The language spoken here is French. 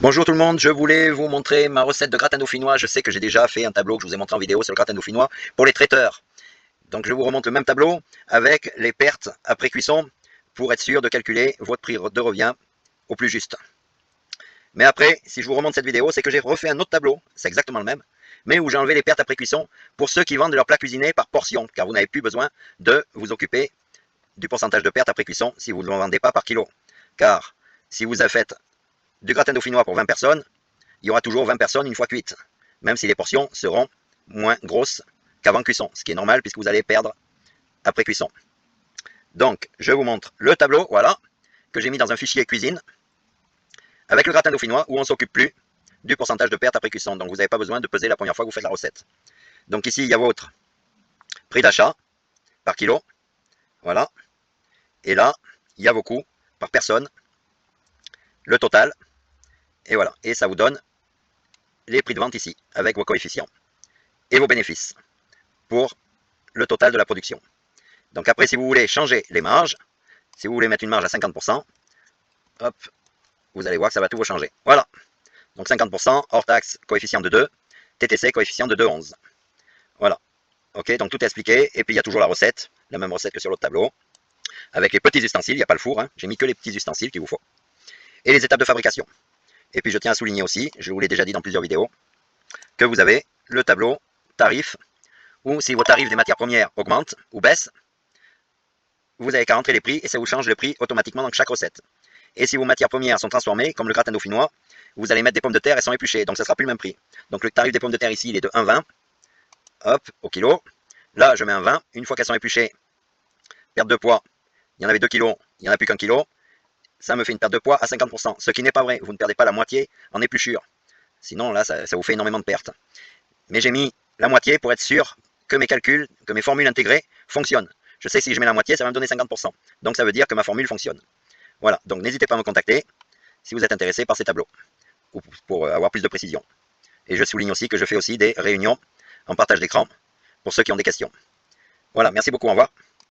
Bonjour tout le monde, je voulais vous montrer ma recette de gratin dauphinois. Je sais que j'ai déjà fait un tableau que je vous ai montré en vidéo sur le gratin dauphinois pour les traiteurs. Donc je vous remonte le même tableau avec les pertes après cuisson pour être sûr de calculer votre prix de revient au plus juste. Mais après, si je vous remonte cette vidéo, c'est que j'ai refait un autre tableau, c'est exactement le même, mais où j'ai enlevé les pertes après cuisson pour ceux qui vendent leurs plats cuisinés par portion, car vous n'avez plus besoin de vous occuper du pourcentage de pertes après cuisson si vous ne le vendez pas par kilo. Car si vous avez fait du gratin dauphinois pour 20 personnes, il y aura toujours 20 personnes une fois cuites, même si les portions seront moins grosses qu'avant cuisson, ce qui est normal puisque vous allez perdre après cuisson. Donc, je vous montre le tableau, voilà, que j'ai mis dans un fichier cuisine, avec le gratin dauphinois, où on ne s'occupe plus du pourcentage de perte après cuisson. Donc, vous n'avez pas besoin de peser la première fois que vous faites la recette. Donc ici, il y a votre prix d'achat par kilo, voilà, et là, il y a vos coûts par personne, le total, et voilà, et ça vous donne les prix de vente ici, avec vos coefficients, et vos bénéfices, pour le total de la production. Donc après, si vous voulez changer les marges, si vous voulez mettre une marge à 50%, hop, vous allez voir que ça va tout vous changer. Voilà. Donc 50%, hors taxe, coefficient de 2, TTC, coefficient de 2,11. Voilà. Ok, donc tout est expliqué. Et puis il y a toujours la recette, la même recette que sur l'autre tableau, avec les petits ustensiles, il n'y a pas le four, hein. J'ai mis que les petits ustensiles qu'il vous faut. Et les étapes de fabrication. Et puis je tiens à souligner aussi, je vous l'ai déjà dit dans plusieurs vidéos, que vous avez le tableau tarif, où si vos tarifs des matières premières augmentent ou baissent, vous n'avez qu'à rentrer les prix et ça vous change le prix automatiquement dans chaque recette. Et si vos matières premières sont transformées, comme le gratin dauphinois, vous allez mettre des pommes de terre et sont épluchées, donc ça ne sera plus le même prix. Donc le tarif des pommes de terre ici, il est de 1,20, hop, au kilo. Là, je mets un 20, une fois qu'elles sont épluchées, perte de poids, il y en avait 2 kilos, il n'y en a plus qu'un kilo, ça me fait une perte de poids à 50%, ce qui n'est pas vrai, vous ne perdez pas la moitié en épluchure. Sinon, là, ça vous fait énormément de pertes. Mais j'ai mis la moitié pour être sûr que mes calculs, que mes formules intégrées fonctionnent. Je sais que si je mets la moitié, ça va me donner 50%. Donc ça veut dire que ma formule fonctionne. Voilà, donc n'hésitez pas à me contacter si vous êtes intéressé par ces tableaux, ou pour avoir plus de précision. Et je souligne aussi que je fais aussi des réunions en partage d'écran pour ceux qui ont des questions. Voilà, merci beaucoup, au revoir.